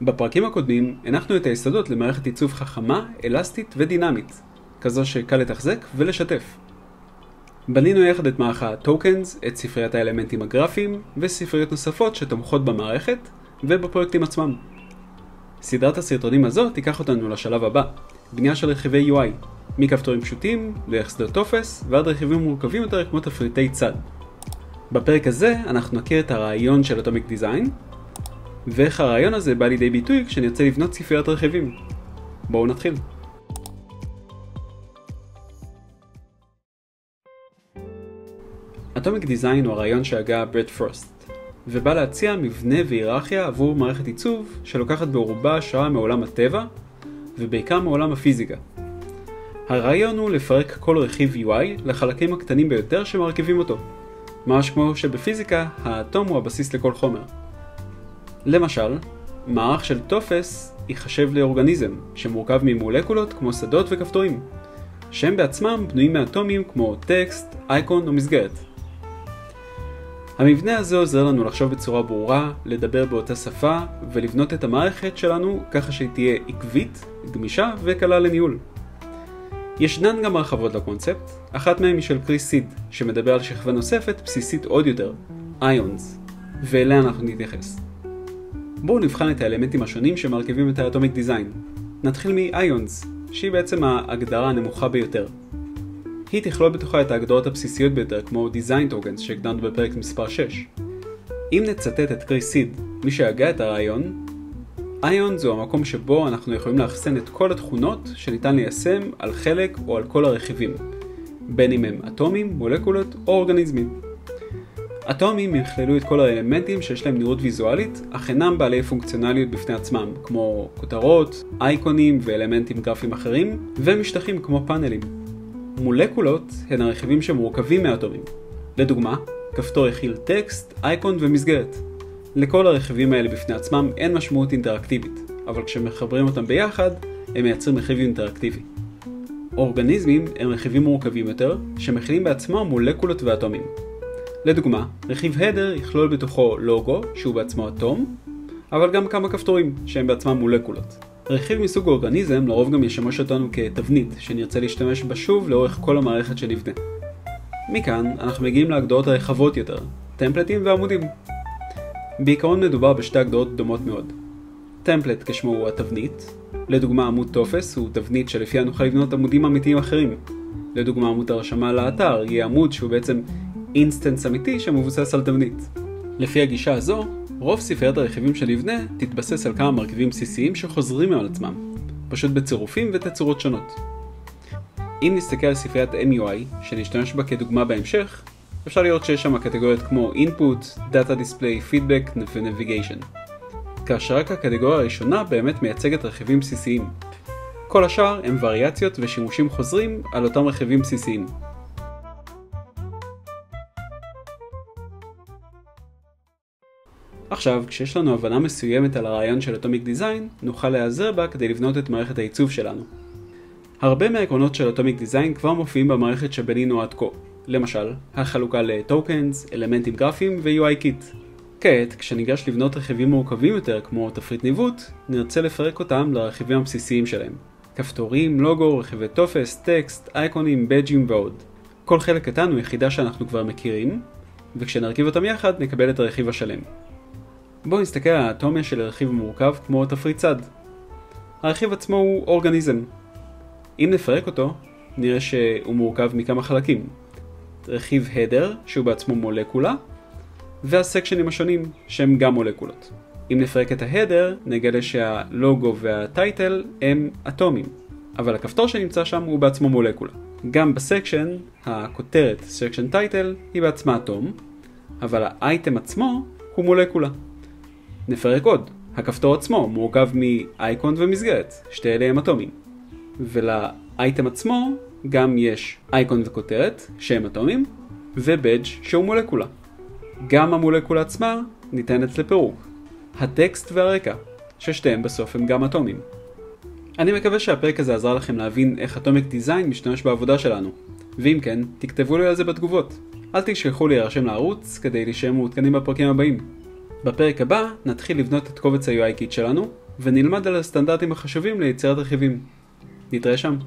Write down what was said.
בפרקים הקודמים הנחנו את היסודות למערכת עיצוב חכמה, אלסטית ודינמית, כזו שקל לתחזק ולשתף. בנינו יחד את מערך הטוקנס, את ספריית האלמנטים הגרפיים וספריות נוספות שתומכות במערכת ובפרויקטים עצמם. סדרת הסרטונים הזו תיקח אותנו לשלב הבא, בנייה של רכיבי UI, מכפתורים פשוטים, ליחסדות טופס ועד רכיבים מורכבים יותר כמו תפריטי צד. בפרק הזה אנחנו נכיר את הרעיון של אטומיק דיזיין, ואיך הרעיון הזה בא לידי ביטוי כשנרצה לבנות ספריית רכיבים. בואו נתחיל. אטומיק דיזיין הוא הרעיון שהגה ברד פרוסט, ובא להציע מבנה והיררכיה עבור מערכת עיצוב שלוקחת בערובה השראה מעולם הטבע, ובעיקר מעולם הפיזיקה. הרעיון הוא לפרק כל רכיב UI לחלקים הקטנים ביותר שמרכיבים אותו, ממש כמו שבפיזיקה האטום הוא הבסיס לכל חומר. למשל, מערך של טופס ייחשב לאורגניזם שמורכב ממולקולות כמו שדות וכפתורים, שהם בעצמם בנויים מאטומים כמו טקסט, אייקון או מסגרת. המבנה הזה עוזר לנו לחשוב בצורה ברורה, לדבר באותה שפה ולבנות את המערכת שלנו ככה שהיא תהיה עקבית, גמישה וקלה לניהול. ישנן גם הרחבות לקונספט, אחת מהן היא של קריס סיד, שמדבר על שכבה נוספת בסיסית עוד יותר, איונס, ואליה אנחנו נתייחס. בואו נבחן את האלמנטים השונים שמרכיבים את האטומיק דיזיין. נתחיל מ-איונס, שהיא בעצם ההגדרה הנמוכה ביותר. היא תכלול בתוכה את ההגדרות הבסיסיות ביותר, כמו Design Tokens שהגדרנו בפרק מספר 6. אם נצטט את קריס סיד, מי שהגה את הרעיון, איון זו המקום שבו אנחנו יכולים לאחסן את כל התכונות שניתן ליישם על חלק או על כל הרכיבים, בין אם הם אטומים, מולקולות או אורגניזמים. אטומים יכללו את כל האלמנטים שיש להם נראות ויזואלית, אך אינם בעלי פונקציונליות בפני עצמם, כמו כותרות, אייקונים ואלמנטים גרפיים אחרים, ומשטחים כמו פאנלים. מולקולות הן הרכיבים שמורכבים מאטומים. לדוגמה, כפתור יכיל טקסט, אייקון ומסגרת. לכל הרכיבים האלה בפני עצמם אין משמעות אינטראקטיבית, אבל כשמחברים אותם ביחד, הם מייצרים רכיב אינטראקטיבי. אורגניזמים הם רכיבים מורכבים יותר, שמכילים בעצמם מולקולות ואטומים. לדוגמה, רכיב הדר יכלול בתוכו לוגו, שהוא בעצמו אטום, אבל גם כמה כפתורים, שהם בעצמם מולקולות. רכיב מסוג אורגניזם לרוב גם ישמש אותנו כתבנית, שנרצה להשתמש בה שוב לאורך כל המערכת שנבנה. מכאן אנחנו מגיעים להגדרות הרחבות יותר, טמפלטים ועמודים. בעיקרון מדובר בשתי הגדרות דומות מאוד. טמפלט כשמו הוא התבנית, לדוגמה עמוד טופס הוא תבנית שלפיה נוכל לבנות עמודים אמיתיים אחרים. לדוגמה עמוד הרשמה לאתר יהיה עמוד שהוא בעצם אינסטנס אמיתי שמבוסס על תבנית. לפי הגישה הזו, רוב ספריית הרכיבים שנבנה תתבסס על כמה מרכיבים בסיסיים שחוזרים על עצמם, פשוט בצירופים ותצורות שונות. אם נסתכל על ספריית MUI, שנשתמש בה כדוגמה בהמשך, אפשר לראות שיש שם קטגוריות כמו Input, Data Display, Feedback ו-Navigation. כאשר רק הקטגוריה הראשונה באמת מייצגת רכיבים בסיסיים. כל השאר הם וריאציות ושימושים חוזרים על אותם רכיבים בסיסיים. עכשיו, כשיש לנו הבנה מסוימת על הרעיון של אטומיק דיזיין, נוכל להיעזר בה כדי לבנות את מערכת העיצוב שלנו. הרבה מהעקרונות של אטומיק דיזיין כבר מופיעים במערכת שבנינו עד כה. למשל, החלוקה לטוקנס, אלמנטים גרפיים ו-UI קיט. כעת, כשניגש לבנות רכיבים מורכבים יותר כמו תפריט ניווט, נרצה לפרק אותם לרכיבים הבסיסיים שלהם. כפתורים, לוגו, רכיבי טופס, טקסט, אייקונים, בדג'ים ועוד. כל חלק קטן הוא יחידה שאנחנו כבר מכירים, וכשנרכיב אותם יחד נקבל את הרכיב השלם. בואו נסתכל על האטומיה של הרכיב המורכב כמו תפריט צד. הרכיב עצמו הוא אורגניזם. אם נפרק אותו, נראה שהוא מורכב מכמה חלקים. רכיב הדר, שהוא בעצמו מולקולה, והסקשנים השונים, שהם גם מולקולות. אם נפרק את ההדר, נגלה שהלוגו והטייטל הם אטומים, אבל הכפתור שנמצא שם הוא בעצמו מולקולה. גם בסקשן, הכותרת, סקשן טייטל, היא בעצמה אטום, אבל האייטם עצמו הוא מולקולה. נפרק עוד, הכפתור עצמו מורכב מאייקון ומסגרת, שתי אלה הם אטומים. ולאייטם עצמו גם יש אייקון וכותרת, שהם אטומים, ובדג' שהוא מולקולה. גם המולקולה עצמה ניתנת לפירוק. הטקסט והרקע, ששתיהם בסוף הם גם אטומים. אני מקווה שהפרק הזה עזר לכם להבין איך אטומיק דיזיין משתמש בעבודה שלנו. ואם כן, תכתבו לי על זה בתגובות. אל תשכחו להירשם לערוץ כדי להישאר מעודכנים בפרקים הבאים. בפרק הבא נתחיל לבנות את קובץ ה-UI קיט שלנו, ונלמד על הסטנדרטים החשובים ליצירת רכיבים. נתראה שם.